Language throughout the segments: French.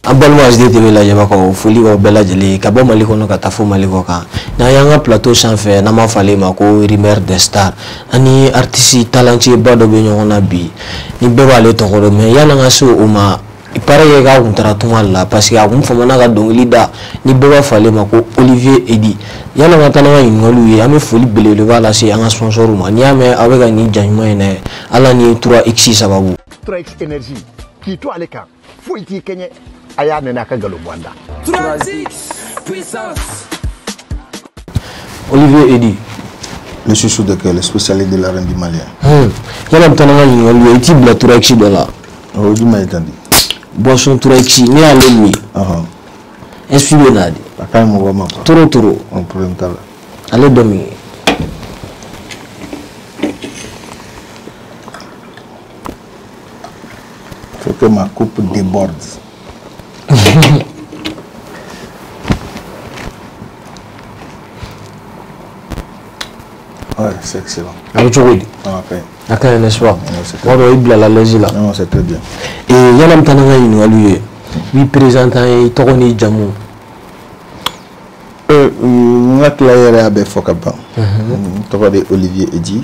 Abalma SDTV la jabako foli o bela jeli ka bo maliko no ka tafu maliko ka na yanga plateau sanfɛ na ma fale ma ko Rimer des Stars ani artiste talentueux ba do be ɲɔgɔn na bi ni bɛɛ b'ale tɔgɔ dɔn mais yana ka se o ma il paraît que ka kun taara tunga la parce que a kun famana ka dɔnkili da ni bɛɛ b'a fale ma ko Olivier Edi yana ka taa n'an ka ɲininkaliw ye an bɛ foli belebeleba lase an ka sponsorw ma n'i y'a mɛn aw bɛ ka nin jaɲuman in dɛ ala ni 3X sababu 3X énergie k'i to ale kan foyi t'i kɛɲɛ a y'a nɛnɛ a ka nkalon bɔ an da 3X puissance. Olivier Edi le chouchou de cœur, le spécialiste de l'arène du Malien. Yana ka taa n'an ka ɲininkaliw ye i t'i bila 3X dɔ la O du ma étandi. boisson 3X ne y'ale min ye esprit bɛ n'a di A ka ɲi mɔgɔ ma quoi. toro toro On problème t'a la. ale dɔ min ye Faut que ma coupe déborde. Ouais, c'est excellent. a bɛ cogo di On a fait. a ka ɲi n'est-ce pas c'est tuma dɔ i bilala lɛzi la Non, c'est très bien. yana n bɛ taa n'an ka ɲininkaliw ye i présentant ye i tɔgɔ n'i jamu N ka tila yɛrɛ a bɛ fɔ ka ban. N tɔgɔ de Olivier Edi,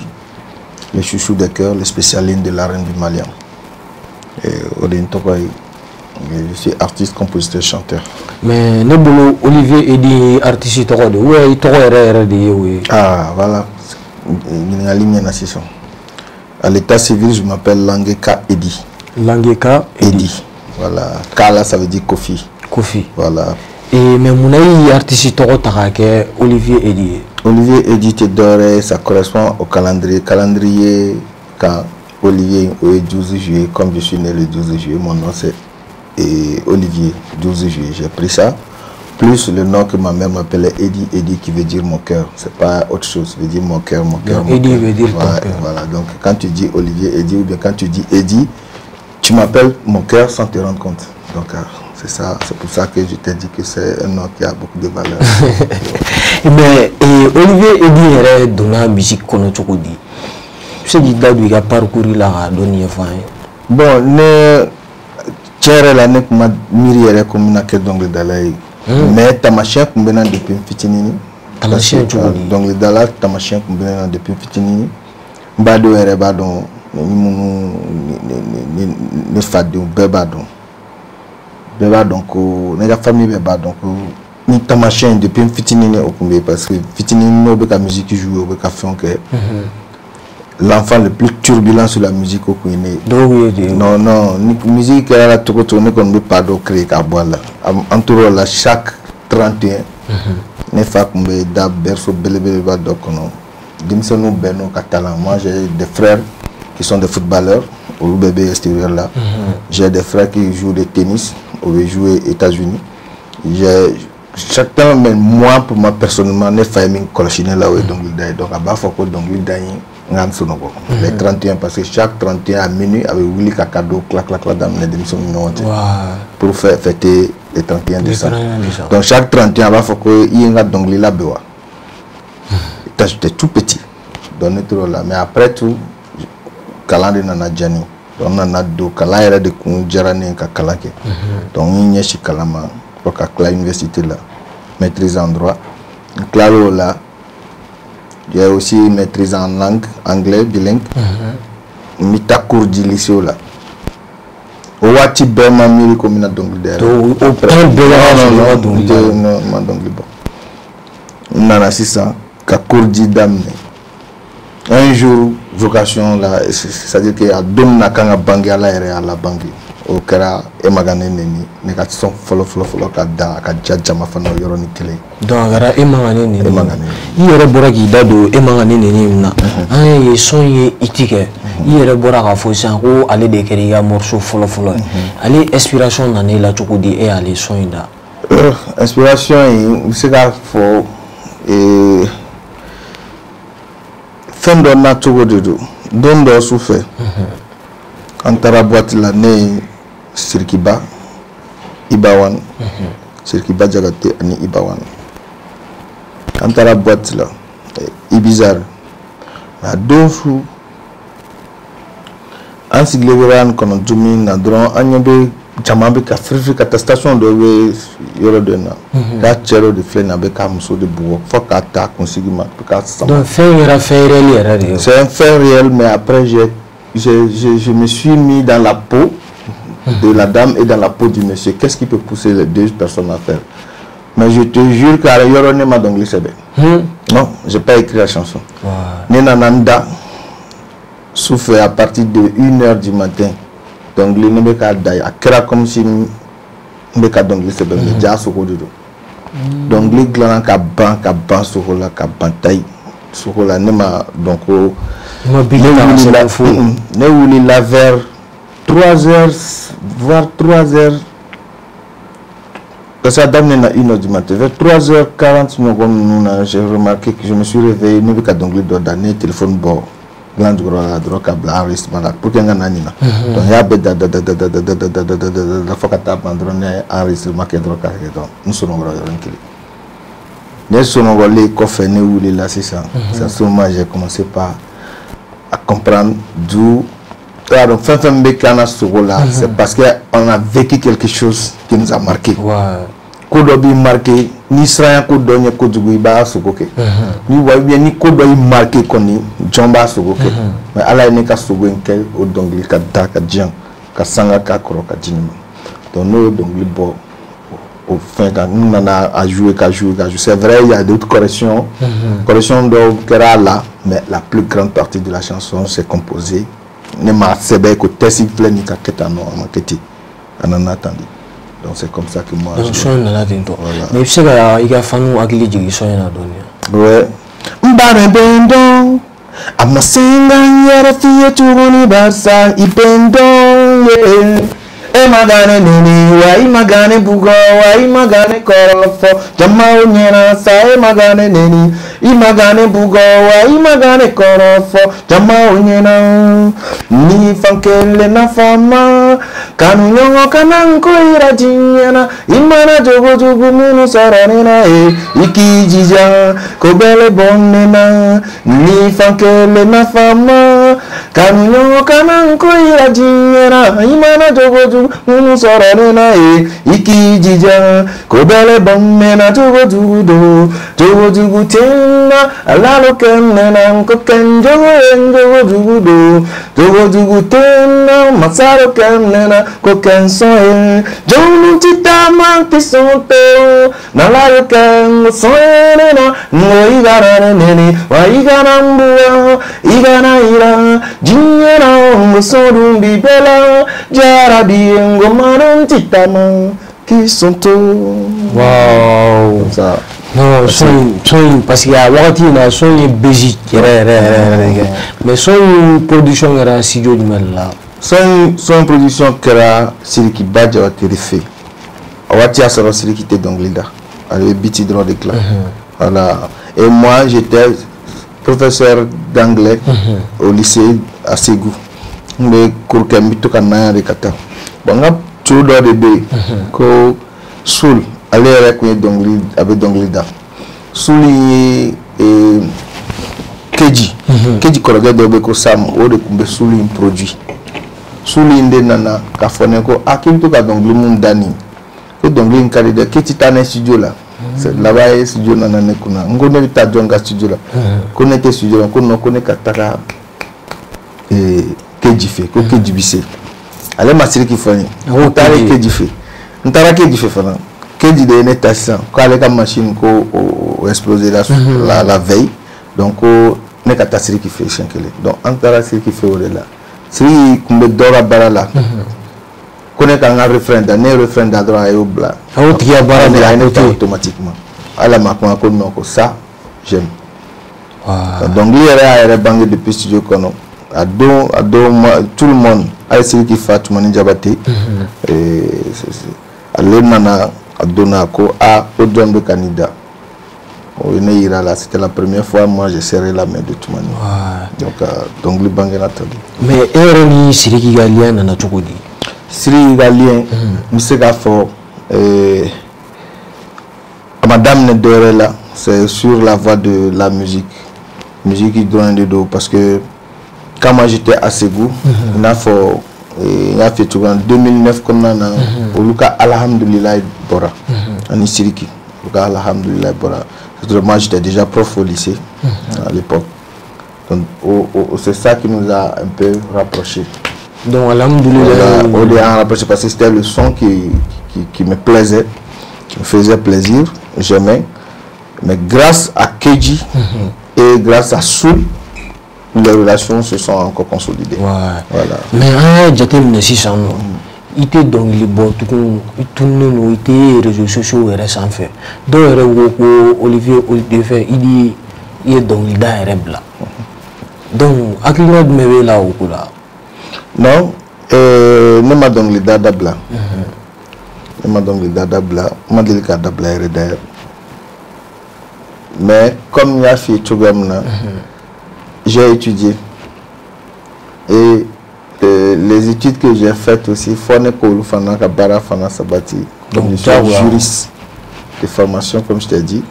le chouchou de cœur, le spécialiste de l'arène du Malien. O de n tɔgɔ ye. Je suis artiste, compositeur, chanteur. mais ne bolo Olivier Edi ye artiste tɔgɔ de ou bien i tɔgɔ yɛrɛ yɛrɛ de ye o ye Ah, voilà. Ɲininkali ɲɛna sisan. À l'état civil, je m'appelle Langeka Edi. Langeka Edi. Voilà. Kala, ça veut dire Kofi. Kofi Voilà. mais mun na i ye artiste tɔgɔ ta k'a kɛ Olivier Edi ye Olivier Edi Tedore, ça correspond au calendrier. Calendrier, quand Olivier est 12 juillet, comme je suis né le 12 juillet, mon nom c'est Olivier, 12 juillet. J'ai pris ça. Plus le nom que ma mère m'appelait Edi, Edi qui veut dire mon cœur. C'est pas autre chose, veut dire mon cœur, mon cœur. Edi veut dire ton Ouais, cœur. Voilà, donc quand tu dis Olivier Edi ou bien quand tu dis Edi, tu m'appelles mon cœur sans te rendre compte. Donc c'est ça, c'est pour ça que je t'ai dit que c'est un nom qui a beaucoup de valeur. mais Olivier Edi yɛrɛ donna musique kɔnɔ cogo di i bɛ se k'i da don i ka parcours la k'a dɔɔni ɲɛfɔ an ye Bon, ne tiɲɛ la ne kuma miiri yɛrɛ ko n bɛna kɛ dɔnkilidala ye. Mais tamasiyɛn kun bɛ n na depuis n fitinin. Tamasiyɛn cogo di Dɔnkilidala tamasiyɛn kun bɛ ne na depuis n fitinin. N b'a dɔn yɛrɛ b'a dɔn ni minnu ne fadenw bɛɛ b'a dɔn. Bɛɛ b'a dɔn ko ne ka famille bɛɛ b'a dɔn ko ni tamasiyɛn depuis n fitinin o kun bɛ yen parce que fitinin n'o bɛ ka musique jouer o bɛ ka fɛnw kɛ. L'enfant le plus turbulent sur la musique au Kouiné. Non, non, la musique est la toco ne qu'on pas de créer qu'à boire là. En tout cas, chaque 31, ne fa kumbe da berso belebele ba dokono. Dimsonu beno catalan. Moi j'ai des frères qui sont des footballeurs au bébé extérieur là. J'ai des frères qui jouent de tennis au jouer aux États-Unis. J'ai chacun mais moi pour moi personnellement ne fa min colchiner là où donc à bas faut que donc il les 31 parce que chaque 31 à minuit avec Willy Kakado clac dans les démissions pour faire fêter les 31 décembre. Donc chaque 31 il faut que il y ait donc la bewa. J'étais tout petit dans notre là mais après tout calendrier nana jani donc nana do calendrier de kunjarane ka kalake. Donc il y a chez Kalama pour la université là maîtrise en droit. Claro là j'ai aussi maîtrise en langue, anglais, bilingue. Mita cours du lycée là. Ouati bema miri comme na donc derrière. Au point de non, ma donc bon. Nana 600 ka cours di dame. Un jour vocation là, c'est-à-dire qu'il y a deux na kanga bangi ala ere ala bangi. Au kera e magane neni ne ka son folo ka da ka jajama fana yoro ni kele. Donc gara e magane neni. I yɛrɛ bɔra k'i da don e magane neni na. An ye son ye itikɛ. I yɛrɛ bɔra k'a fɔ sisan ko ale de kɛra i ka morceau fɔlɔ ye. Ale inspiration nana i la cogo di e y'ale son in da? Inspiration in bɛ se k'a fɔ fɛn dɔ na cogo de don. Don dɔ su fɛ an taara boîte la ne ye Sirikiba Ibawan Sirikiba Jagate ani Ibawan an taara boîte la Ibizar a don su an sigilen bɛ an kɔnɔ dumuni na dɔrɔn an ɲɛ bɛ Jambe ka free ka station de yoro de na ka chero de flé na be ka muso de bourg faut ka ta consignement ka ça donc fait réel c'est un fait réel mais après je me suis mis dans la peau de la dame et dans la peau du monsieur. Qu'est-ce qui peut pousser les deux personnes à faire? Mais je te jure qu'à yoro ne ma dongli sebe non, j'ai pas écrit la chanson. Nena Nanda souffle à partir de 1h du matin. Donc, les Nebeka Daya, a comme si Nebeka Dongli se bébé, déjà sur le dos. Donc, les glands qui ban sur la taille, sur la nema, donc, ne la vers 3h, voire 3h. Parce que dame n'est à 1h du matin, vers 3h40, j'ai remarqué que je me suis réveillé, Nebeka Dongli doit donner téléphone bord. Gland la drogue à enregistrement là pour qu'il y ait un anima donc il y a la fois que tu as abandonné enregistrement qui est drogue donc nous sommes nous sommes les coffres où les là c'est ça c'est à ce moment j'ai commencé à comprendre d'où donc fin c'est parce qu'on a vécu quelque chose qui nous a marqué Kodo bi marqué ni sraya ko donye ko dugu iba sogoke ni wa bien ni kodo i marqué koni jomba sogoke mais ala ne ka sogo enkel o dongli ka daka djang ka sanga ka koro ka jinima donc no dongli bo au fin quand nous on a joué c'est vrai il y a d'autres corrections de kera là mais la plus grande partie de la chanson c'est composée ne ma sebe ko tesi plein ni ka ketano maketi anana attendu. Donc c'est comme ça que moi donc je mais c'est que il y a fanu akili jigi so na donia ouais mbare bendo amasenga yara fiye turuni basa ipendo magane nini wa magane bugo wa magane korofo jama onyera sa magane nini magane bugo wa magane korofo jama onyera ni fankele na fama kanu nyongo kananko irajinyana imana jogo jogo munu saranena ikijija kobele bonnena ni fankele na fama kanu nyongo kananko irajinyana imana jogo jogo munu saranena ikijija kobele bonnena jogo jogo tenna alalo kenena koken jogo jogo tenna masaro kenena koken soe jonu titama kisonto nalayo ken soe na ngoigana neni wa igana mbua igana ira jinyana ngosodumbi bela jarabi ngomanon titama kisonto. Wow, ça non son parce qu'il y a wakati na son est béji mais son production era studio du mal là son production kera Siriki Badja wa terrifié awati asaro Siriki te donglida avec biti droit de clan voilà et moi j'étais professeur d'anglais au lycée à Ségou mais cours kambi to kana rekata banga tudo de be ko sul aller avec dongli avec donglida suli et keji koroga de be ko sam o de kumbe suli produit suli inde nana ka fone ko akim ka dongli mun dani ko dongli nkari de kiti tane studio là c'est là-bas studio nana ne kuna ngone ta jonga studio là ko ne te studio ko no ko ne kataka et keji fe ko keji bise ale masiri ki fone o tare keji fe ntara keji fe fana keji de ne tassa ko ale ka machine ko exploser la veille donc ne ka tasiri ki fe chankele donc antara siri ki fe o là si kumbe dora barala kone ka nga refrain da ne refrain da droit et au blanc au tia barala automatiquement ala makwa ko non ko ça j'aime donc lui era bangé depuis studio kono ado tout le monde a essayé qui fait mani jabate et ale nana adona ko a odon de candidat c'était la première fois moi j'ai serré la main de tout le monde donc le bangé la table mais eroni Siriki Galien na chukudi Siriki Galien monsieur Gafo madame ne dort là c'est sur la voie de la musique qui donne de dos parce que quand moi j'étais à Ségou il a fait il y a fait tout en 2009 comme on a au Luka alhamdulillah bora en Siriki Luka alhamdulillah bora. Moi j'étais déjà prof au lycée à l'époque. Donc c'est ça qui nous a un peu rapprochés. Donc alhamdulillah on est rapprochés parce que c'était le son qui me plaisait, qui me faisait plaisir, j'aimais. Mais grâce à Keji et grâce à Soul, les relations se sont encore consolidées. Ouais. Voilà. Mais j'étais nécessaire. Il était donc les bons, tout le monde était réseaux sociaux et sans faire. Donc Olivier fait, il est donc il est là. Donc à qui nous me là ou quoi? Non, ne m'a donc les dada blanc. Ne m'a donc les dada blanc. M'a dit le dada blanc d'ailleurs. Mais comme il y a fait tout comme j'ai étudié et les études que j'ai faites aussi, donc je suis juriste de formation comme je t'ai dit.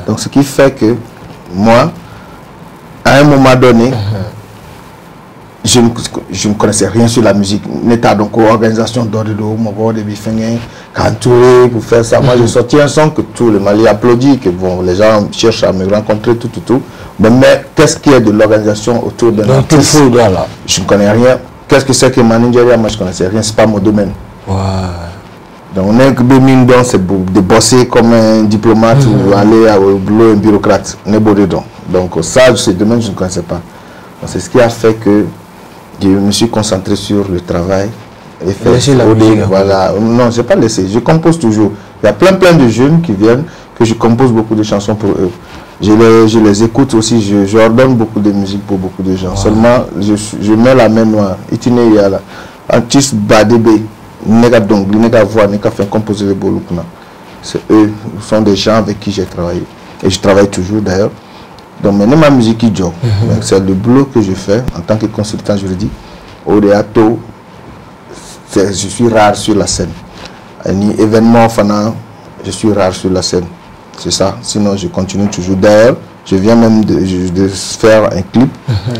Donc ce qui fait que moi, à un moment donné, je ne connaissais rien sur la musique. N'état donc organisation d'Oredo, mon de Bifengé, Kantouré pour faire ça. Moi j'ai sorti un son que tout le Mali applaudit, que bon, les gens cherchent à me rencontrer, tout. Mais qu'est-ce qu'il y a de l'organisation autour d'un artiste? Je ne connais rien. Qu'est-ce que c'est que manager? Moi je ne connaissais rien, c'est pas mon domaine. Donc on est que c'est de bosser comme un diplomate ou aller au boulot un bureaucrate. On est beau dedans. Donc ça, ce domaine je ne connaissais pas. C'est ce qui a fait que je me suis concentré sur le travail et faire la musique. Voilà. Non, je n'ai pas laissé. Je compose toujours. Il y a plein de jeunes qui viennent que je compose beaucoup de chansons pour eux. Je les écoute aussi. Je ordonne beaucoup de musique pour beaucoup de gens. Seulement, je mets la main noire. Itiné yala. Artiste badébé. Nega donc, nega voix, nega fait composer les bolukna. C'est eux. Ce sont des gens avec qui j'ai travaillé. Et je travaille toujours d'ailleurs. Donc maintenant ma musique qui joue, c'est le boulot que je fais en tant que consultant juridique. Au Réato, je suis rare sur la scène. Un événement fanant, je suis rare sur la scène. C'est ça. Sinon je continue toujours. D'ailleurs, je viens même de faire un clip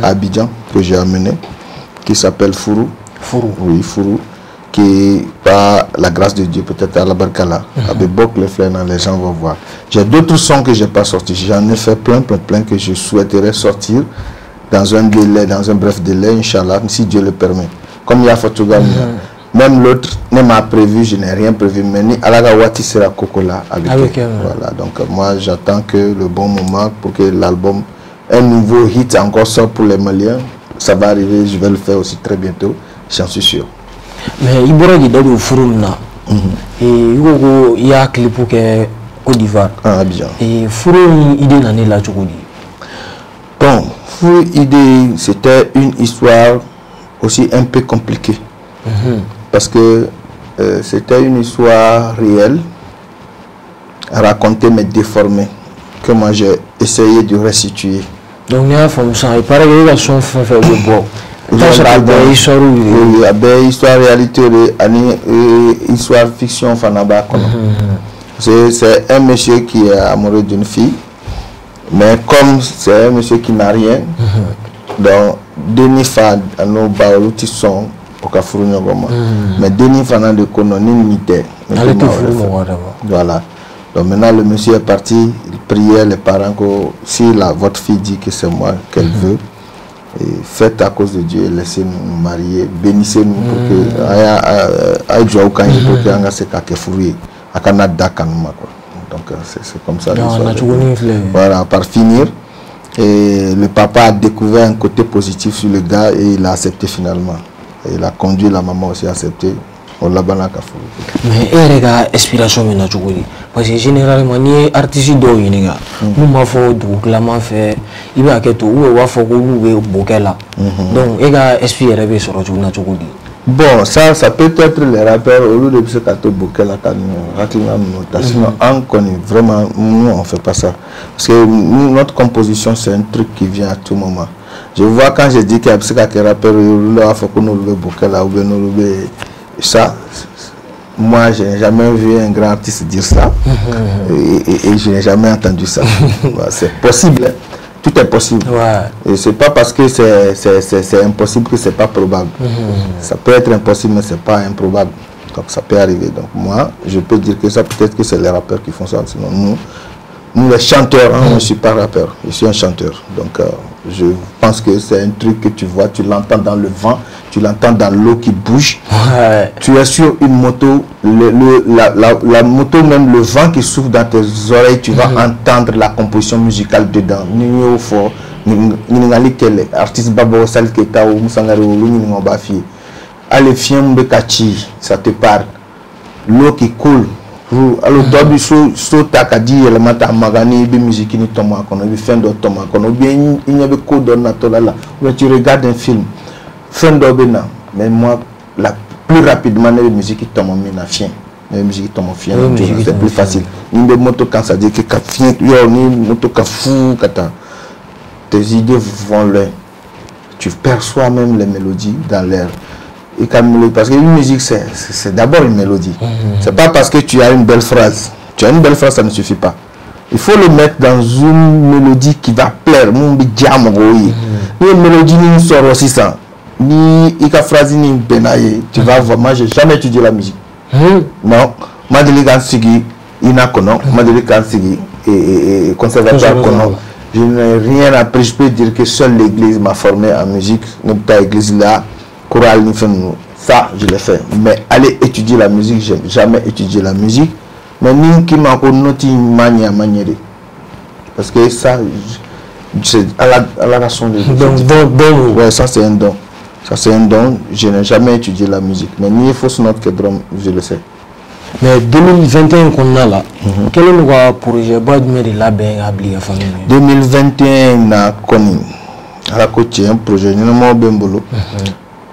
à Abidjan que j'ai amené, qui s'appelle Fourou. Oui, Fourou. Qui, par la grâce de Dieu, peut-être à la Barkala, avec beaucoup de fleurs, les gens vont voir. J'ai d'autres sons que je n'ai pas sortis. J'en ai fait plein que je souhaiterais sortir dans un délai, dans un bref délai, Inch'Allah, si Dieu le permet. Comme il y a Photogam, même l'autre ne m'a prévu, je n'ai rien prévu, mais ni Alagawati sera Kokola avec eux. Voilà, donc moi j'attends que le bon moment pour que l'album, un nouveau hit encore sorte pour les Maliens. Ça va arriver, je vais le faire aussi très bientôt, j'en suis sûr. Mais il y a des Fourouna. Et il y a un clip pour Côte d'Ivoire. Et Fourou, il est dans la Tchoukoudi. Bon, Fourou, c'était une histoire aussi un peu compliquée. Parce que c'était une histoire réelle, racontée mais déformée, que moi j'ai essayé de restituer. Donc il y a il paraît qu'il y a son fait de bois. Histoire réalité histoire fiction c'est un monsieur qui est amoureux d'une fille, mais comme c'est un monsieur qui n'a rien, donc Denis Fad a nos baoluti sont au Kafuru Nyogoma, mais Denis Fad de Kononi n'était. Voilà. Donc maintenant le monsieur est parti, il priait les parents que si votre fille dit que c'est moi qu'elle veut, et faites à cause de Dieu, laissez-nous nous marier, bénissez-nous pour que donc c'est comme ça. Voilà, par finir, et le papa a découvert un côté positif sur le gars et il a accepté finalement. Et il a conduit la maman aussi à accepter. Mais il y a une inspiration parce que généralement, les artistes nous m'ont fait fait, il va que tout ou fait donc il y a inspiré sur le bon, ça peut être les rappeurs au lieu de ce sinon on connaît vraiment, nous on fait pas ça parce que notre composition c'est un truc qui vient à tout moment. Je vois quand je dis qu'il y a un rappeur ça, moi je n'ai jamais vu un grand artiste dire ça et je n'ai jamais entendu ça. C'est possible, tout est possible. Et c'est pas parce que c'est impossible que c'est pas probable. Ça peut être impossible, mais c'est pas improbable. Donc ça peut arriver. Donc moi, je peux dire que ça, peut-être que c'est les rappeurs qui font ça. Sinon, nous les chanteurs, hein, je ne suis pas rappeur, je suis un chanteur. Donc je pense que c'est un truc que tu vois, tu l'entends dans le vent, tu l'entends dans l'eau qui bouge. Tu es sur une moto, la moto, même le vent qui souffle dans tes oreilles, tu vas entendre la composition musicale dedans. Nous fort, artiste Babo Sal Keta ou Moussangari ou Bafi. Allez, fiam de Kachi, ça te parle. L'eau qui coule. Alors, toi, so takadi, elle m'a magani, de musique ni toma, qu'on a vu fin de toma, qu'on a bien, il y avait code dans la tola. Quand tu regardes un film, fin d'obéna, mais moi, la plus rapidement, les musiques qui tombent en fien. Les musiques qui tombent en fien, c'est plus facile. Une des motos, quand ça dit que fien, il y a une moto qui fou, tes idées vont loin. Tu perçois même les mélodies dans l'air. Parce qu'une musique, c'est d'abord une mélodie. C'est pas parce que tu as une belle phrase. Tu as une belle phrase, ça ne suffit pas. Il faut le mettre dans une mélodie qui va plaire. Une mélodie qui sort aussi ça. Ni une phrase ni benaye. Tu vas voir. Moi, j'ai jamais étudié la musique. Non. Moi, je suis conservatoire. Je n'ai rien appris. Je peux dire que seule l'église m'a formé en musique. Notre église là. Chorale, ça, je l'ai fait. Mais aller étudier la musique, je n'ai jamais étudié la musique. Mais ni qui m'a connoté manière. Parce que ça, c'est à la façon de. Donc, ouais, ça c'est un don. Ça c'est un don. Je n'ai jamais étudié la musique. Mais ni fausse note que drum, je le sais. Mais 2021 qu'on a là, quel est le projet de la famille 2021, on a connu. À la côté, un projet,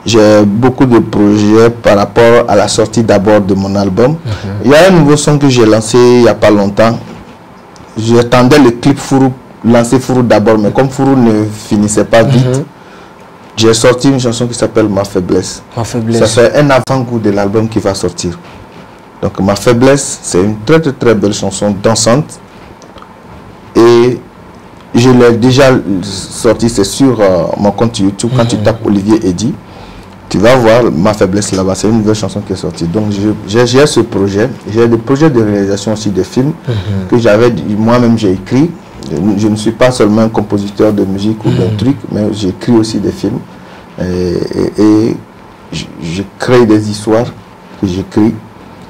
j'ai beaucoup de projets par rapport à la sortie d'abord de mon album. Il y a un nouveau son que j'ai lancé il n'y a pas longtemps. J'attendais le clip Fourou, lancer Fourou d'abord, mais comme Fourou ne finissait pas vite, j'ai sorti une chanson qui s'appelle Ma Faiblesse. Ma Faiblesse. Ça fait un avant-goût de l'album qui va sortir. Donc Ma Faiblesse, c'est une très belle chanson dansante. Et je l'ai déjà sorti, c'est sur mon compte YouTube. Quand tu tapes Olivier Eddy, tu vas voir Ma Faiblesse là-bas. C'est une nouvelle chanson qui est sortie. Donc j'ai ce projet. J'ai des projets de réalisation aussi de films que j'avais moi-même j'ai écrit. Je ne suis pas seulement un compositeur de musique ou d'un truc, mais j'écris aussi des films. Et je crée des histoires que j'écris.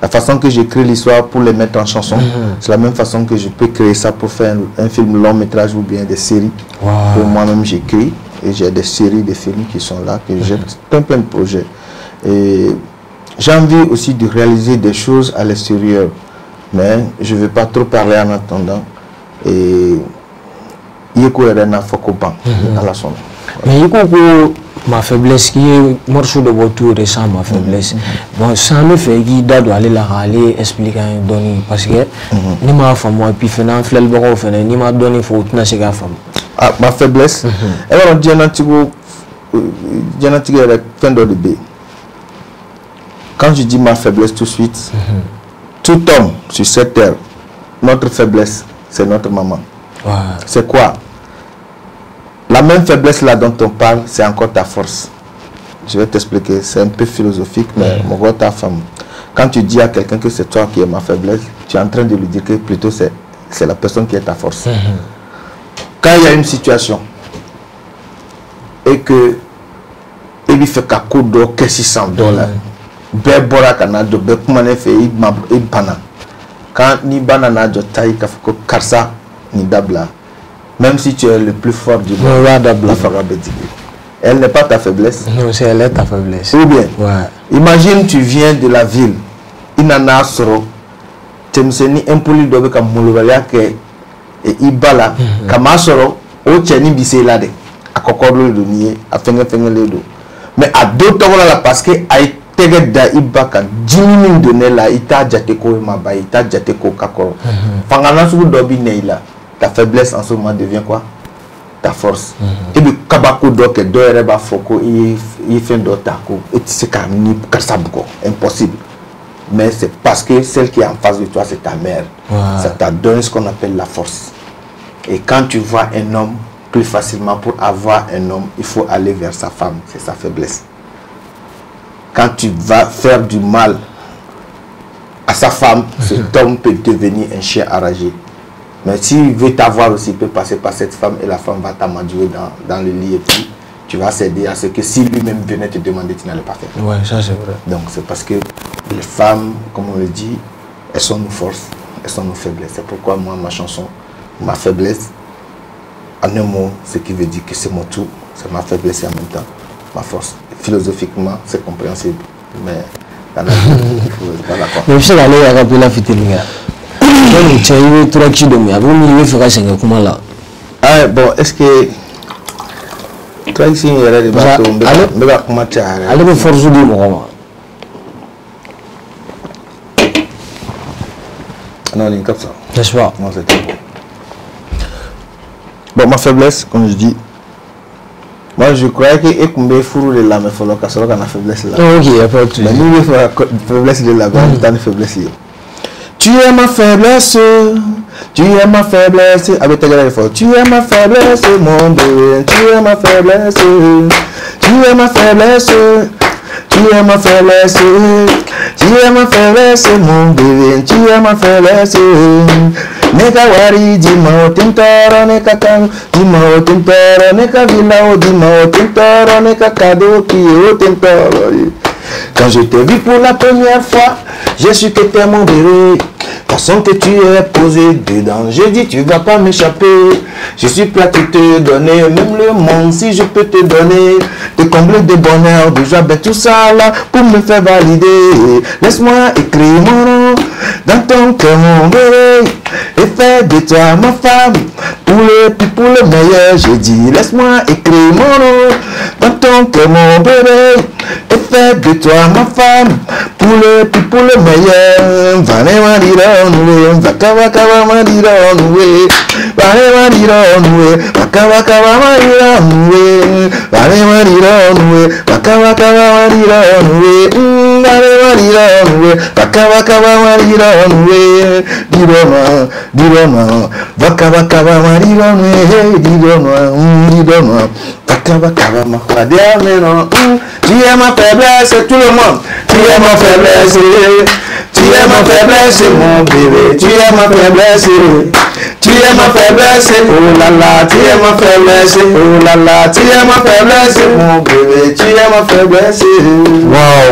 La façon que j'écris l'histoire pour les mettre en chanson, c'est la même façon que je peux créer ça pour faire un film long métrage ou bien des séries. Que moi-même j'écris. Et j'ai des séries de films qui sont là, que j'ai plein de projets. Et j'ai envie aussi de réaliser des choses à l'extérieur. Mais je ne vais pas trop parler en attendant. Et Yeko Erena Fokoban à la sonde. Mais Yeko, Ma Faiblesse, qui est morceau de votre récent, Ma Faiblesse. Bon, ça me fait qu'il doit aller la râler, expliquer un donné. Parce que, ni ma femme, et puis, finalement, ni ma donné, il faut que je femme. Ah, Ma Faiblesse. Et alors, quand je dis Ma Faiblesse tout de suite, tout homme sur cette terre, notre faiblesse, c'est notre maman. C'est quoi? La même faiblesse là dont on parle, c'est encore ta force. Je vais t'expliquer, c'est un peu philosophique, mais mon gars, ta femme. Quand tu dis à quelqu'un que c'est toi qui es ma faiblesse, tu es en train de lui dire que plutôt c'est la personne qui est ta force. Quand il y a une situation et que il fait qu'à coup d'eau, qu'est-ce $600, Bébora Canado, Bépoumane fait il bana. Quand ni banana de taille, Karsa, ni dabla. Même si tu es le plus fort du monde, elle n'est pas ta faiblesse. Non, c'est elle est ta faiblesse. Ou bien, imagine tu viens de la ville, Inana Soro, tu me sais ni impoli dobe comme Moulouvalia que Ibala, Kamasoro, au Tcheni Bisselade, à Kokoro le nier, à Fenge le dos. Mais à d'autres là, parce que a été da Ibaka, 10 000 données là, Ita Jateko et Maba, Ita Jateko Kakoro. Fangana sous Dobi Neila. Ta faiblesse en ce moment devient quoi? Ta force. Et puis, Kabako doke, Doereba Foko, il fait d'otako, et tu sais qu'un Karsabko, impossible. Mais c'est parce que celle qui est en face de toi, c'est ta mère. Ça t'a donné ce qu'on appelle la force. Et quand tu vois un homme plus facilement pour avoir un homme, il faut aller vers sa femme, c'est sa faiblesse. Quand tu vas faire du mal à sa femme, cet homme peut devenir un chien enragé. Mais s'il veut t'avoir aussi, il peut passer par cette femme et la femme va t'amadouer dans le lit et puis tu vas céder à ce que si lui-même venait te demander, tu n'allais pas faire. Ouais, ça c'est vrai. Donc c'est parce que les femmes, comme on le dit, elles sont nos forces, elles sont nos faiblesses. C'est pourquoi moi, ma chanson, ma faiblesse, en un mot, ce qui veut dire que c'est mon tout, c'est ma faiblesse et en même temps ma force. Philosophiquement, c'est compréhensible, mais dans la vie, il faut pas d'accord. Mais je sais aller à rappeler la fitilinga. Donc tu as eu 3 kilos de moi. Vous me dites faire ça comment là? Ah bon, est-ce que toi ici il y a des bateaux, mais va comment tu as? Allez me force du moment. Non, il comme ça. N'est-ce pas? Non, c'est tout. Bon, ma faiblesse, comme je dis, moi je croyais que Ekumbe Fourou de la mais faut qu'on a faiblesse là. Ok, il n'y a pas de souci. Mais nous, il faut la faiblesse de la mais tant de faiblesse. Tu es ma faiblesse, tu es ma faiblesse. Avec ta gueule fort. Tu es ma faiblesse, mon bébé. Tu es ma faiblesse, tu es ma faiblesse. Tu es ma faiblesse, tu es ma faiblesse, mon bébé. Tu es ma faiblesse. Neka wari dima otintoro, neka kanu dima otintoro, neka villa dima otintoro, neka cadeau qui est otintoro. Quand je t'ai vu pour la première fois, j'ai su que t'es mon bébé. Façon que tu es posé dedans, j'ai dit tu vas pas m'échapper. Je suis prêt à te donner, même le monde si je peux te donner. Te combler de bonheur, de joie, ben tout ça là pour me faire valider. Laisse-moi écrire mon nom dans ton cœur mon bébé. Et fais de toi ma femme, pour le meilleur. J'ai dit laisse-moi écrire mon nom dans ton cœur mon bébé. Et fais de toi ma femme, pour le meilleur. Vane marira noué, vaka vaka marira noué, vane marira noué, vaka vaka marira noué, vane marira noué, vaka vaka marira noué, vane marira noué, vaka vaka marira noué, diroma, vaka vaka marira noué, diroma, vaka vaka marira. Tu es ma faiblesse, tout le monde. Tu es ma faiblesse, tu es ma faiblesse, mon bébé. Tu es ma faiblesse, tu es ma faiblesse, oh là là. Tu es ma faiblesse, oh là là. Tu es ma faiblesse, mon bébé. Tu es ma faiblesse. Wow.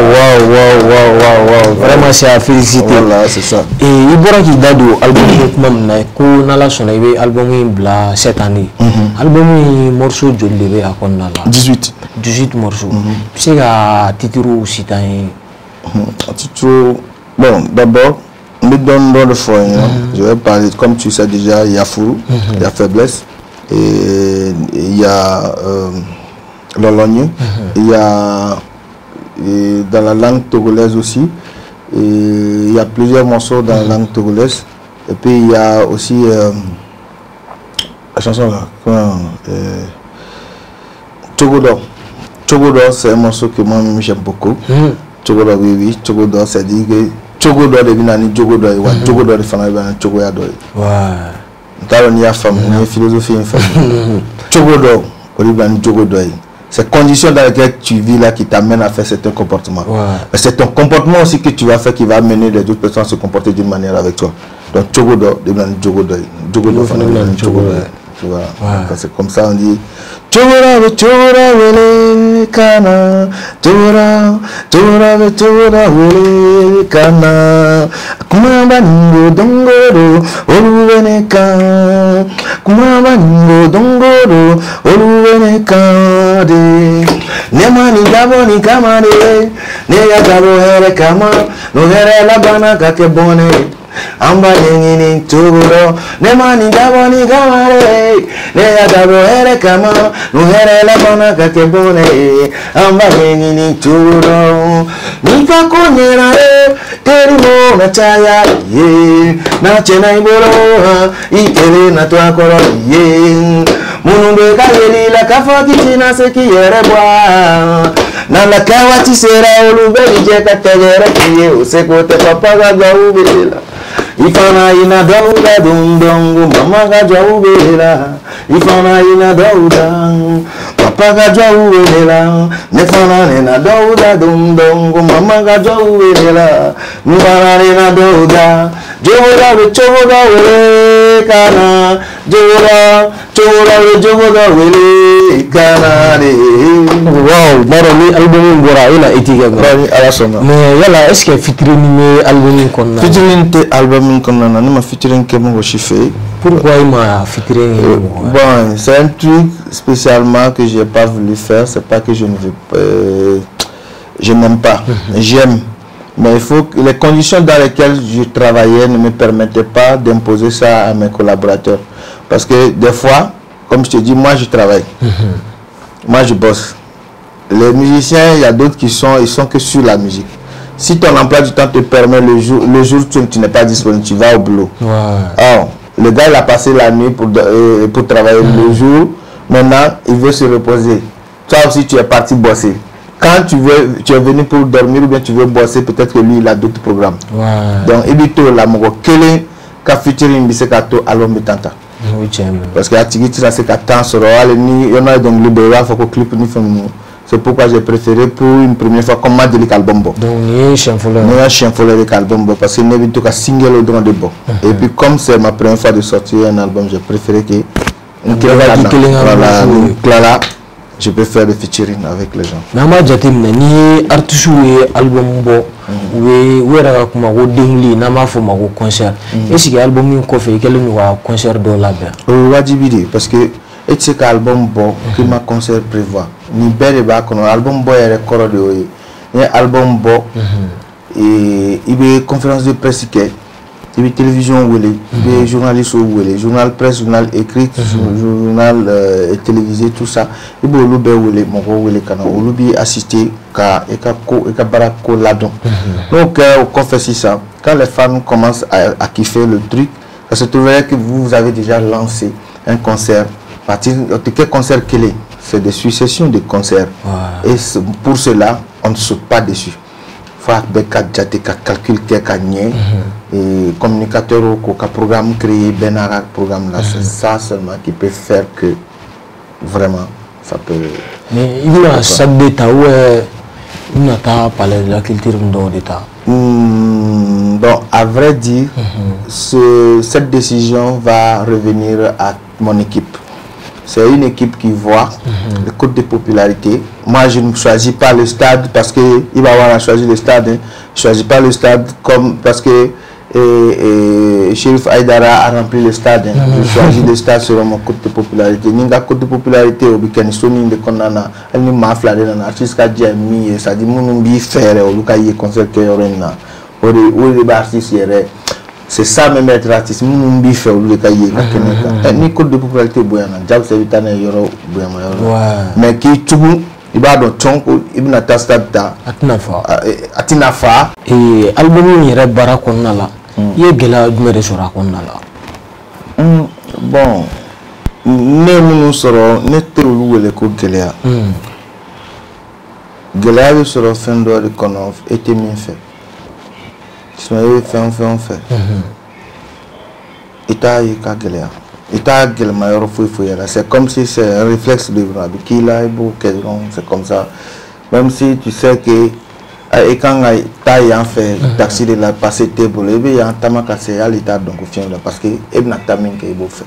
Vraiment, c'est à féliciter. Voilà, c'est ça. Et il y a qui dado album comme nala sonné album bla cette année. Album morceau de levé à Konala. 18 morceaux. C'est à titre aussi titre. Bon, d'abord, me donne dans le fond. Je vais parler, comme tu sais déjà, il y a Fourou, il y a Faiblesse, et il y a Lologne, il y a dans la langue togolaise aussi, et il y a plusieurs morceaux dans la langue togolaise, et puis il y a aussi la chanson là, Togodor. Togodor, c'est un morceau que moi j'aime beaucoup. Togodor, oui, Togodor, c'est dit que Togodor de Binani, Togodor, et Togodor de Fanaïban, Togoyador. Ouais. Nous avons femme, une philosophie, une femme. Togodor, Oliban, Togodor. C'est conditions dans lesquelles tu vis là qui t'amènent à faire certains comportements. Mais c'est ton comportement aussi que tu vas faire qui va amener les autres personnes à se comporter d'une manière avec toi. Donc Togodor, de Binani, Togodor. Togodor, Fanaïban, Togodor. Voilà. C'est comme ça on dit Tora wele kana Tora wele kana Kumamba ningo dongoro oluweneka Kumamba ningo dongoro oluweneka de Nemani dabo ni kamade Neya dabo here kama No here labana kake bone Amba ningini tuguro Nemani dabo ni kamare Neya dabo here kama No here labana kake bone Amba ningini tuguro Nifa konyera Terimo na chaya Na chena iboro Ikele na tuakoro Munumbe kageli la kafaki na seki yerebwa Na la kawati sera ulubeli jeka tegere kiye Useko te papaga gwa ubela Ifana ina dauda dundongo mama gajwa ubela. Ifana ina dauda papa gajwa ubela. Nefana nena dauda dundongo mama gajwa ubela. Nufana nena dauda jogoda we chogoda we kana jogoda we kana de. Wow, baro ni album ngora ina itiga Bari ala sona. Mais yala est-ce que featuring ni album konna? Featuring te album konna na ma featuring ke mo chiffé. Pourquoi il m'a featuring? Bon, c'est un truc spécialement que j'ai pas voulu faire, c'est pas que je ne veux pas je n'aime pas. J'aime. Mais il faut que les conditions dans lesquelles je travaillais ne me permettaient pas d'imposer ça à mes collaborateurs. Parce que des fois, comme je te dis, moi je travaille. Moi je bosse. Les musiciens, il y a d'autres qui sont, ils sont que sur la musique. Si ton emploi du temps te permet le jour tu n'es pas disponible, tu vas au boulot. Ouais. Alors, le gars il a passé la nuit pour travailler le jour. Maintenant, il veut se reposer. Toi aussi, tu es parti bosser. Quand tu es venu pour dormir ou bien tu veux bosser, peut-être que lui, il a d'autres programmes. Ouais. Donc, il dit tout la mogo kele ka featuring bisekato album betanta. Oui, j'aime. Parce que Atigi tira c'est qu'attend sur ni on a donc libéré faut que clip ni film. C'est pourquoi j'ai préféré pour une première fois comme m'a dit l'album. Donc, ni chien follet. Ni un chien follet avec album parce que n'est pas tout qu'un single au droit de bon. Et puis comme c'est ma première fois de sortir un album, j'ai préféré que Clara, je peux faire des featuring avec les gens. Nama jatim na ni artiste we album bo we ra kuma go dingli na ma fo ma go concert. Est-ce que album ni ko fe kele ni wa concert do la ba? Wajibidi parce que et ce album bo que ma concert prévoit. Ni belle ba kono album bo est record de oyi. Ni album bo et il y a conférence de presse que il y a télévision ou les journalistes ou les journal presse, journal écrit, journal télévisé, tout ça. Il y a le ou les mongo ou les canaux ou le assister ka barako là-dedans. Donc on confesse ça. Quand les fans commencent à kiffer le truc, ça se trouverait que vous avez déjà lancé un concert. Partir de quel concert qu'il est, c'est des successions de concerts. Ouais. Et pour cela, on ne saute pas dessus. Il faut calculer et communicateur ou programme créé, programme là, c'est ça seulement qui peut faire que vraiment ça peut. Mais il y a chaque détail où il n'a pas parlé de la culture d'État. Bon, à vrai dire, cette décision va revenir à mon équipe. C'est une équipe qui voit le code de popularité. Moi, je ne choisis pas le stade parce qu'il va avoir à choisir le stade. Hein. Je ne choisis pas le stade comme parce que Chérif Aïdara a rempli le stade. Hein. Je choisis le stade selon mon code de popularité. Ninga code de popularité au week-end, Sony de Konana, elle m'a flairé dans l'artiste qui a dit ça dit mon bi faire au Luka y concert que yorena. Ou les artistes c'est ça même être artiste mon bi fait au Luka y ni code de popularité boyana. Jab c'est vitane yoro boyama yoro. Mais qui tout il va dans Tonko, il n'a pas stade Atinafa. Et album il est barakonna là. Il y a gela dumere sura konna là. Bon, nous serons nettement les coups de Géléa. Géléa sera fin de Konof était bien fait. On fait. Et t'as eu qu'à Géléa. Et t'as Géléa mayor fouille là. C'est comme si c'est un réflexe de vrai. Qui là est beau, c'est comme ça. Même si tu sais que et quand tu as fait taxi de la passé table, il y a un tamakasé à l'état donc parce que il n'a pas mis qu'il fait.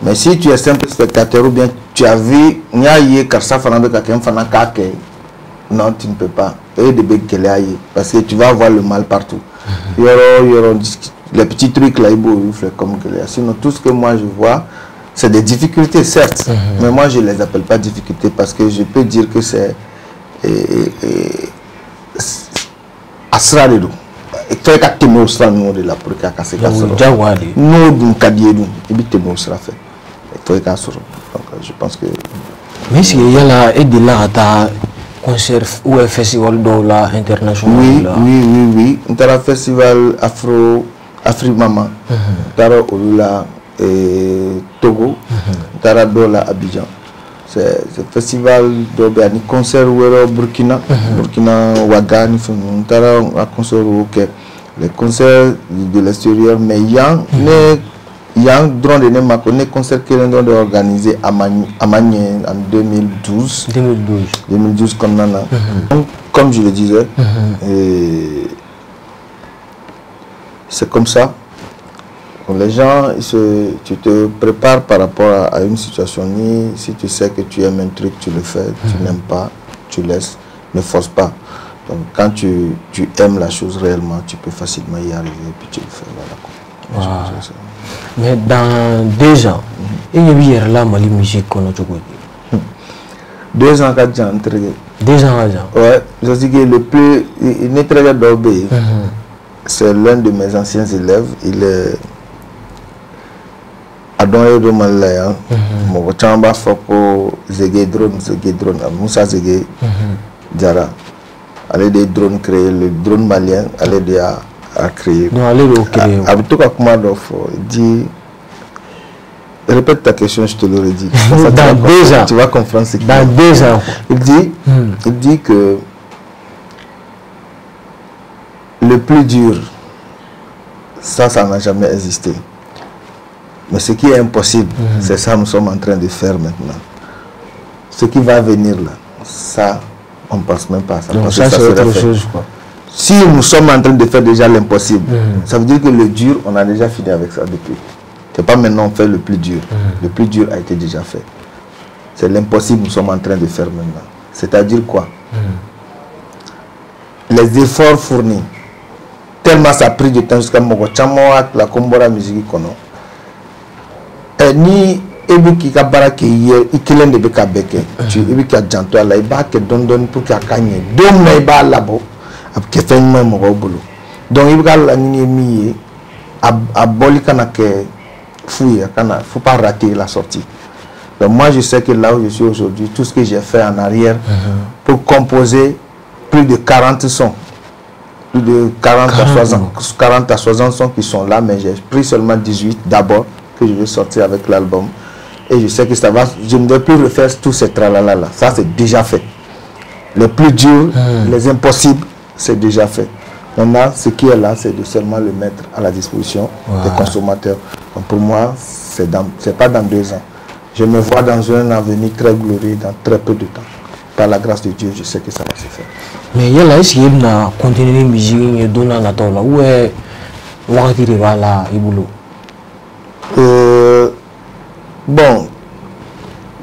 Mais si tu es simple spectateur ou bien tu as vu il y a eu car ça fait non tu ne peux pas et de parce que tu vas voir le mal partout. Il y aura les petits trucs là il fait comme sinon tout ce que moi je vois c'est des difficultés certes mais moi je les appelle pas difficultés parce que je peux dire que c'est asraredo fait ka temo sra no de la pour ka kase ka soro jawali no dum kadie dum e bi temo sra fait fait ka soro donc je pense que mais si il y a là et de là ta concert ou festival dola international oui inter festival Afri Mama tara olula Togo tara dola Abidjan. C'est un festival de concert au Burkina Ouaga, un concert Les concerts de l'extérieur, mais il y a un drone de Nemako, un concert qui est organisé à Magny en 2012. 2012 comme nana. Donc, comme je le disais, c'est comme ça. Les gens, tu te prépares par rapport à une situation. Si tu sais que tu aimes un truc, tu le fais. Tu n'aimes pas, tu laisses. Ne force pas. Donc quand tu aimes la chose réellement, tu peux facilement y arriver et puis tu le fais. Voilà. Wow. Mais dans 2 ans, il y a la musique qu'on a joué. 2 ans quand j'ai entré. 2 ans. Ouais, je dis que le plus. Il n'est très d'obéir. C'est l'un de mes anciens élèves. Il est. Adon de Malaya, mon chamba foko Zege drone, Moussa Zege Diara. Allez des drones créés, le drone malien, allez des à créer. Non, allez le créer. Avec tout comme dit. Répète ta question, je te l'aurais dit. Dans 2 ans. Tu vas comprendre ce qu'il Dans 2 ans. Il dit que le plus dur, ça n'a jamais existé. Mais ce qui est impossible, c'est ça que nous sommes en train de faire maintenant. Ce qui va venir là, ça, on ne pense même pas à ça. Donc ça, c'est autre chose, quoi. Si nous sommes en train de faire déjà l'impossible, ça veut dire que le dur, on a déjà fini avec ça depuis. Ce n'est pas maintenant on fait le plus dur. Le plus dur a été déjà fait. C'est l'impossible que nous sommes en train de faire maintenant. C'est-à-dire quoi? Les efforts fournis, tellement ça a pris du temps jusqu'à Mogochamo, la Kombora musique qu'on a. Ni ebi ki ka bara ke ye ikelen de be ka beke tu ebi ka janto ala iba ke don pour ka kanye dom na iba labo ab ke fen mo mo bulu donc ibi ka la ni mi aboli kana ke fouille kana faut pas rater la sortie. Donc moi je sais que là où je suis aujourd'hui, tout ce que j'ai fait en arrière pour composer plus de 40 sons, plus de 40 à 60 sons qui sont là, mais j'ai pris seulement 18 d'abord que je vais sortir avec l'album. Et je sais que ça va, je ne vais plus refaire tous ces tralala là. Ça c'est déjà fait. Le plus dur, les impossibles, c'est déjà fait. Maintenant, ce qui est là, c'est de seulement le mettre à la disposition des consommateurs. Donc pour moi, c'est pas dans 2 ans. Je me vois dans un avenir très glorieux, dans très peu de temps. Par la grâce de Dieu, je sais que ça va se faire. Mais il y a là, est-ce qu'il y a continuer la musique, il y a donné la toile, où est Wakati Rivala, Iboulou? Bon,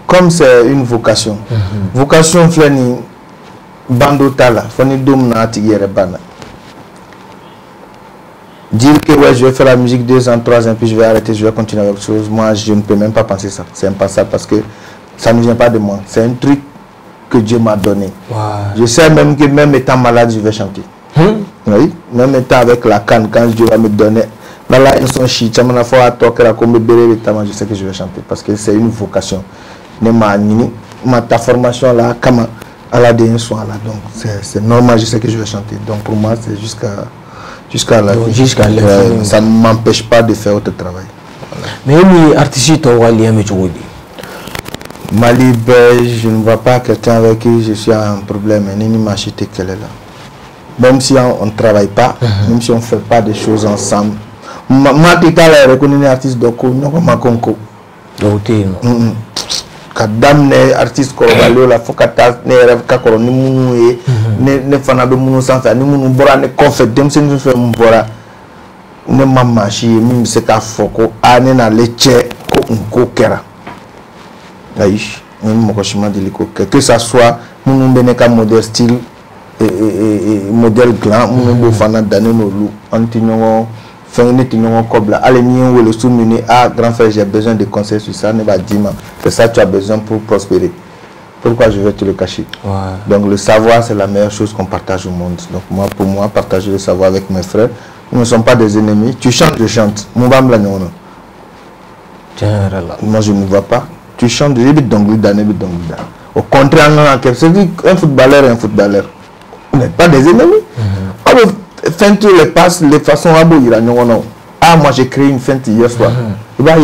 comme c'est une vocation, vocation flani bando tala, flani dom na tigere bana. Dire que ouais, je vais faire la musique 2 ans, 3 ans, puis je vais arrêter, je vais continuer avec autre chose, moi je ne peux même pas penser ça. C'est impensable parce que ça ne vient pas de moi. C'est un truc que Dieu m'a donné. Je sais même que même étant malade, je vais chanter. Oui, même étant avec la canne, quand Dieu va me donner. Dans la son chi, je sais que je vais chanter parce que c'est une vocation. Ta formation là, comme à la dernière soir là, donc c'est normal, je sais que je vais chanter. Donc pour moi, c'est jusqu'à la fin. Ça ne m'empêche pas de faire autre travail. Mais les artistes ont lié avec Mali belge, je ne vois pas quelqu'un avec qui je suis en problème, ni m'acheter qu'elle est là. Même si on ne travaille pas, même si on ne fait pas des choses ensemble. Moi, tu as reconnu un artiste de Konko. Kadam ne artiste ko balio la fokata ne rêve ka ko ni munu ne fana be munu sans faire ni munu bora ne confet dem se ni fe mbora ne mama shi mi se ka foko ane na leche ko nko kera aish ni mo ko shima de liko que ça soit munu bene ka modèle style et modèle gland munu bo fana dané no lu antinyo allez, le sous-muni, grand frère, j'ai besoin de conseils sur ça, c'est ça que tu as besoin pour prospérer. Pourquoi je vais te le cacher? Donc le savoir, c'est la meilleure chose qu'on partage au monde. Donc pour moi, partager le savoir avec mes frères, nous ne sommes pas des ennemis. Tu chantes, je chante. Moi, je ne vois pas. Tu chantes, au contraire, un footballeur est un footballeur. Vous n'êtes pas des ennemis. Feinte les passes, les façons à moi j'ai créé une feinte hier soir. Il va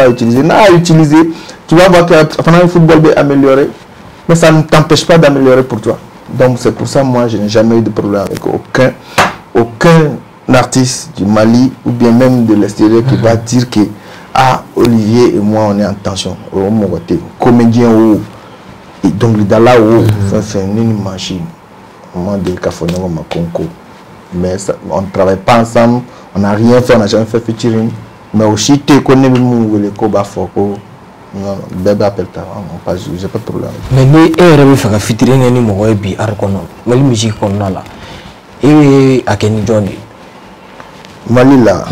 utiliser. Tu vas voir que le football va améliorer. Mais ça ne t'empêche pas d'améliorer pour toi. Donc c'est pour ça moi je n'ai jamais eu de problème avec aucun artiste du Mali ou bien même de l'extérieur qui va dire que ah, Olivier et moi on est en tension, comédien ou donc dans là où c'est une machine, mais ça, on ne travaille pas ensemble, on n'a rien fait, on n'a jamais fait featuring, mais aussi tu connais le Koba Foko. Non, bébé appelle ta j'ai pas de problème. Mais ni erreur fait un featuring ni mo bi arkono, mali musique qu'on a là. Et à Kenny Johnny. Mali là.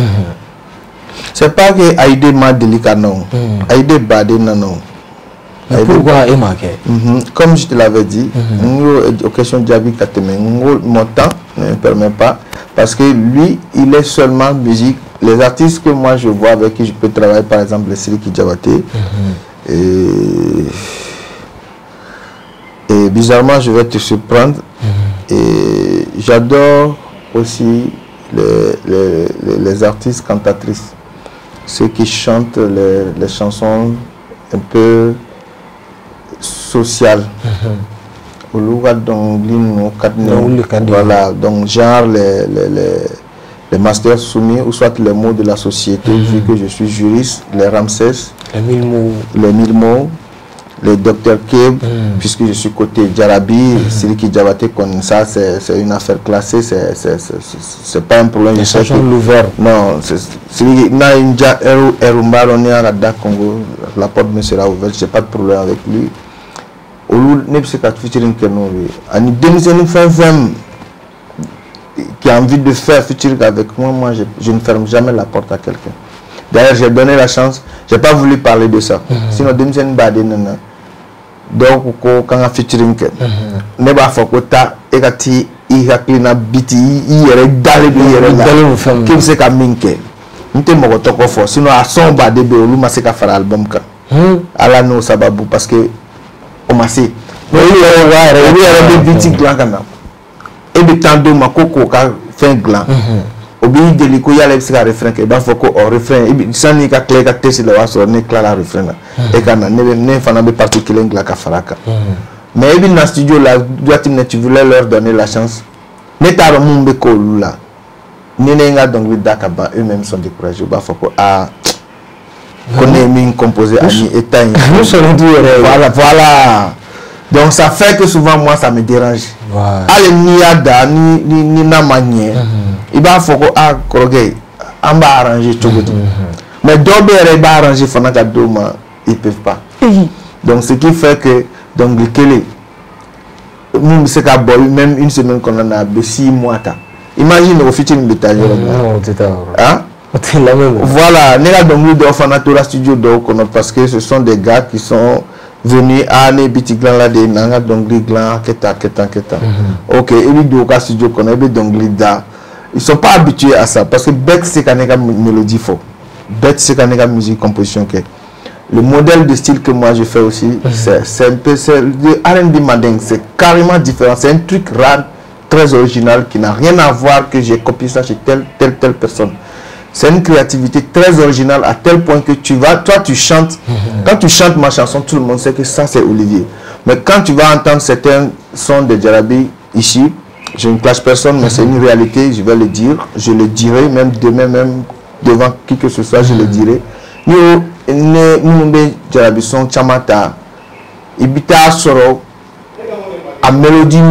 C'est pas que Aïdé m'a délicat non. Aïdé badé non. Pourquoi est marqué? Comme je te l'avais dit, aux questions de Djabi Kateme, mon temps ne me permet pas parce que lui, il est seulement musique. Les artistes que moi je vois avec qui je peux travailler, par exemple les Siriki Diabaté, et bizarrement je vais te surprendre. Et j'adore aussi les artistes cantatrices, ceux qui chantent les chansons un peu sociales. Voilà, donc genre les masters soumis ou soit les mots de la société, vu que je suis juriste, les Ramsès, les 1000 mots, les Dr Keb, puisque je suis côté Djarabi, Siriki Diabaté, comme ça, c'est une affaire classée, c'est pas un problème. Non, la porte me sera ouverte, j'ai pas de problème avec lui. Qui a envie de faire featuring avec moi, je ne ferme jamais la porte à quelqu'un. D'ailleurs, j'ai donné la chance, j'ai pas voulu parler de ça. Sinon, deuxième badé nana. Donc, quand on featuring, ne va pas faire et quand il a clean up biti, il est d'aller de qui sait qu'à minke. Nous te mourons trop fort. Sinon, à son badé de l'eau, ma c'est qu'à faire album ka. Allah nous sababou parce que on m'a dit. Oui, il y a des biti glands quand et de temps de ma coco fait un gland. Au bout de l'écho, il y a les refrains qui est faut qu'on refrain. Et ça n'est qu'à clé qu'à tester le wasser, n'est clair la refrain. Et quand on n'est pas de particulier gland qu'à faraka. Mais dans le studio là, tu voulais leur donner la chance. N'est pas le monde de là. N'est donc les Dakaba eux-mêmes sont découragés. Il faut qu'on a mis composé à mi état. Voilà. Donc ça fait que souvent moi ça me dérange. Allez ni ada ni na manière. Il va faut que a corrigé en bas arranger tout. Mais d'autres va arranger fanaka doma ils peuvent pas. Donc ce qui fait que donc les nous c'est qu'à boy même une semaine qu'on en a 6 mois ta. Imagine au futur de ta hein? Voilà, n'est là donc nous de Fanatora Studio donc parce que ce sont des gars qui sont venus à les petits glands là des nanga donc les glands keta. Ok, et lui do ka studio qu'on a donc les da. Ils sont pas habitués à ça parce que bête c'est quand même mélodie faux. Bête c'est quand même musique composition que le modèle de style que moi je fais aussi c'est un peu le R&B manding, c'est carrément différent, c'est un truc rare, très original qui n'a rien à voir que j'ai copié ça chez telle personne. C'est une créativité très originale à tel point que toi tu chantes, quand tu chantes ma chanson, tout le monde sait que ça c'est Olivier. Mais quand tu vas entendre certains sons de Djarabi ici, je ne clash personne, mais c'est une réalité, je vais le dire, je le dirai même demain, même devant qui que ce soit, je le dirai. Nous, Djarabi son chamata, ibita soro, a mélodie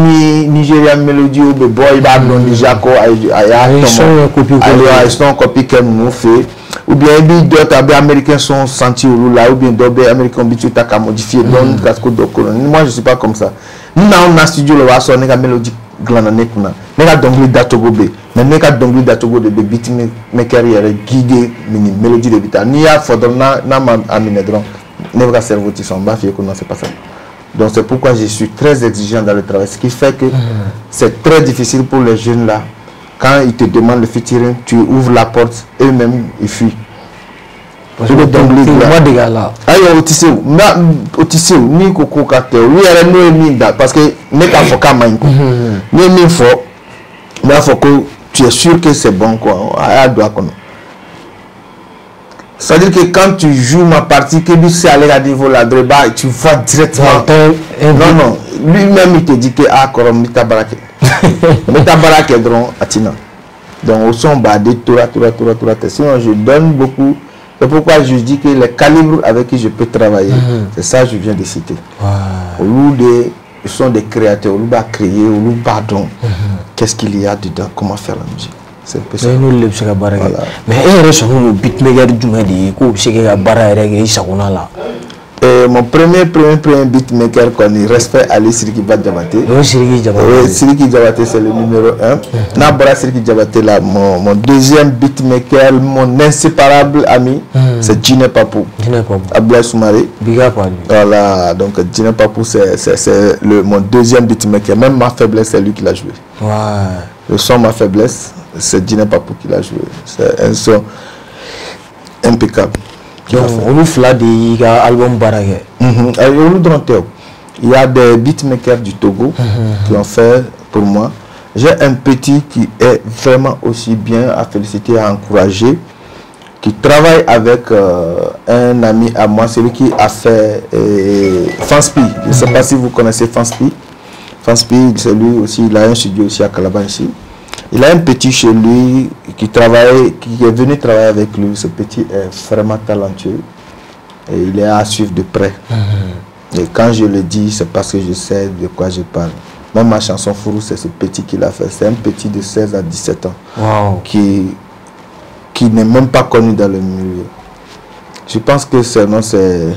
Nigérian mélodie ou de boy babylon Dijako ils sont copie qu'elle nous fait ou bien d'autres américains sont sentis ou là ou bien d'autres américains bitu ta modifié donc casco d'okolo. Moi je suis pas comme ça. Nous on a studio le waso nega mélodie glanane kuna nega dongli datogobe mais nega dongli datogobe de beat me carrière guidé mini mélodie de bita ni a fodona na ma aminedron nega cerveau ti son ba fi ko non c'est pas ça. Donc c'est pourquoi je suis très exigeant dans le travail. Ce qui fait que c'est très difficile pour les jeunes là. Quand ils te demandent le featuring, tu ouvres la porte, eux-mêmes ils fuient. Je vais donc les gars là. Aïe, au tissé, ni coco cacao, lui elle est ni parce que n'est qu'un foca manko. Ni fort, mais il faut que tu es sûr que c'est bon quoi. À doigt qu'on. C'est-à-dire que quand tu joues ma partie, que lui c'est aller à niveau là, tu vois directement. Non, lui-même il te dit que ah, korom mitabarake. Mitabarake dron atina. Donc, au son badé, tout. Sinon, je donne beaucoup. C'est pourquoi je dis que les calibres avec qui je peux travailler, c'est ça que je viens de citer. Au lieu de, ce sont des créateurs, au lieu de créer, au lieu de qu'est-ce qu'il y a dedans, comment faire la musique. C'est un peu ça. Voilà. Mais il y a un beatmaker du Medi, mon premier beatmaker qu'on y respect Ali Siriki Diabaté. Siriki Diabaté c'est le numéro 1. Nabra Siriki Diabaté là, mon deuxième beatmaker, mon inséparable ami, c'est Djine Papou. Abdoulaye Soumaré. Voilà, donc Djine Papou c'est mon deuxième beatmaker. Même Ma Faiblesse, c'est lui qui l'a joué. Le son Ma Faiblesse, c'est Djine Papou qui l'a joué. C'est un son impeccable. Donc, on a des albums baragés. Il y a des beatmakers du Togo qui ont fait pour moi. J'ai un petit qui est vraiment aussi bien à féliciter, à encourager, qui travaille avec un ami à moi, celui qui a fait Fanspi. Je ne sais pas si vous connaissez Fanspi. Fanspi, c'est lui aussi, il a un studio aussi à Calaban ici. Il a un petit chez lui qui est venu travailler avec lui. Ce petit est vraiment talentueux et il est à suivre de près. Et quand je le dis, c'est parce que je sais de quoi je parle. Même ma chanson Fourou, c'est ce petit qui l'a fait. C'est un petit de 16 à 17 ans qui n'est même pas connu dans le milieu. Je pense que son nom c'est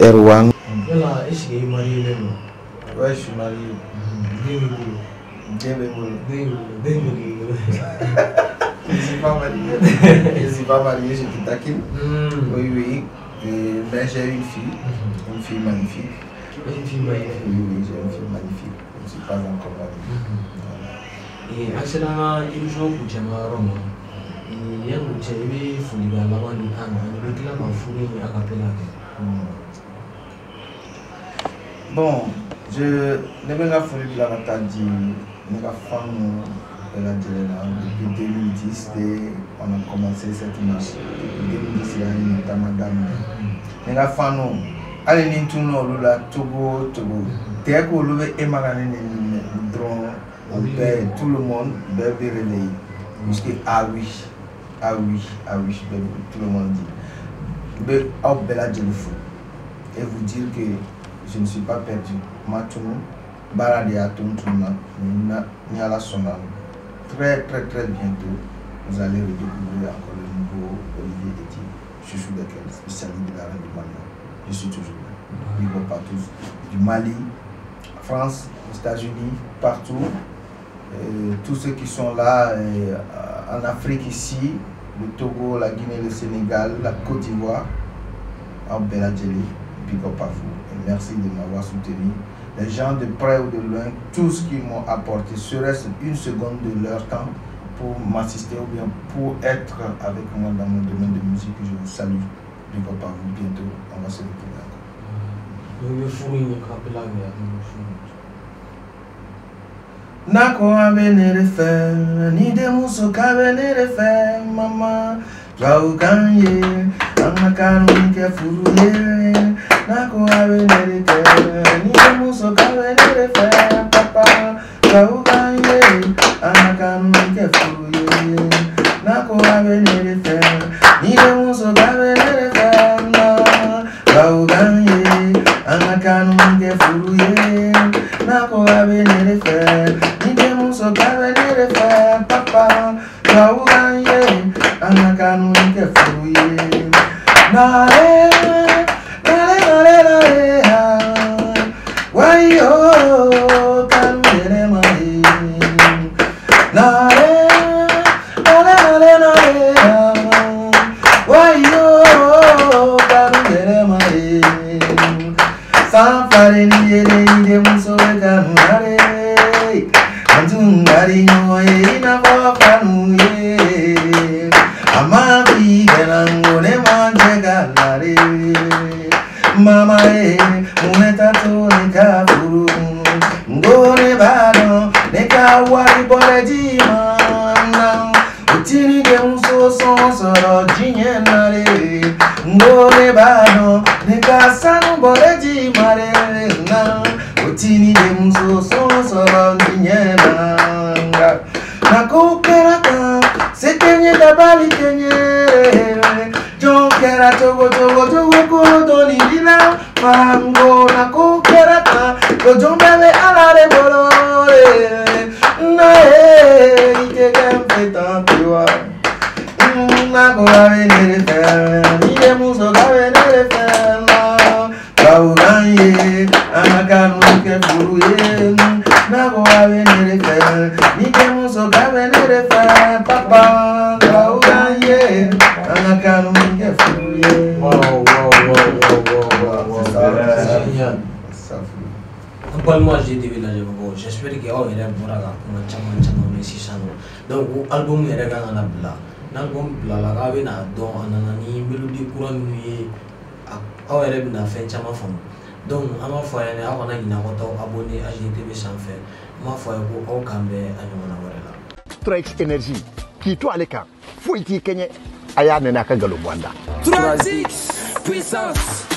Erwan. Ouais, je suis marié. Je ne suis pas marié, je te taquine. Oui. Mais j'ai une fille magnifique. Une fille magnifique. Oui, j'ai une fille magnifique. Je ne suis pas encore marié. Et actuellement, il joue pour Rome. Il y a un petit peu bon, je ne vais pas faire de la bataille. Depuis 2010, on a commencé cette marche. Depuis 2010, il y a une madame. Les enfants, allez, nous tournons là, Togo. Dès que vous avez émargé tout le monde va réveiller. Jusqu'à ah oui, tout le monde dit. Et vous dire que je ne suis pas perdu. Très bientôt, vous allez redécouvrir encore le nouveau Olivier Eti, chouchou d'Ekel, spécialiste de la reine du Mali. Je suis toujours là. Ils vont partout. Du Mali, France, aux États-Unis, partout. Tous ceux qui sont là en Afrique ici, le Togo, la Guinée, le Sénégal, la Côte d'Ivoire, en Beladjeli, big up à vous. Et merci de m'avoir soutenu. Les gens de près ou de loin, tous qui m'ont apporté, serait-ce une seconde de leur temps pour m'assister ou bien pour être avec moi dans mon domaine de musique, je vous salue. Big up à vous, bientôt, on va se retrouver encore. Nako abenere fe, ni de muso kabenere fe, mama. Jwaukanye, anakanu ke furuye. Nako abenere fe, ni de muso kabenere fe, papa. Jwaukanye, anakanu ke furuye. Nako abenere fe, ni de muso kabenere fe, mama. Jwaukanye, anakanu ke furuye. Nako abenere fe. So kabenere fe papa Jwaukanye anakanu nke furuye Nare Wayo kanere mai Nare Wayo kanere mai Sanfare ni ide muso kanare Ngari nyoye na fofanu ye Amafi ganangone manje galare Mama e muneta to ne kafuru Ngone bado ne kawari bore jimana Utini ge unso sonsoro jinyenare Ngone bado ne kasanu bore jimare Utini de muso sonsoro jinyena Nakukera Kenye tabali kenye John kera togo doni dina Mango na ko kera ta John bebe alare bolore Na ite kempe tantiwa Na ko avenere fer Nide muso avenere fer Kauganye Amakanu ke furuye Na ko avenere fer Nide muso avenere fer Papa Kauganye Amakanu ke furuye Wow. Moi j'ai des villages j'espère que oh il est bon là comme chama mais si ça donc album il est dans la bla l'album bla la gabe na don anani melody courant nuit oh il est na fait chama fond donc ama fois il a on a une auto abonné à GTV sans faire ma fois ko au kambe anyona warela Trax Energy qui to aleka faut iti kenye aya nena ka galo bwanda 3X puissance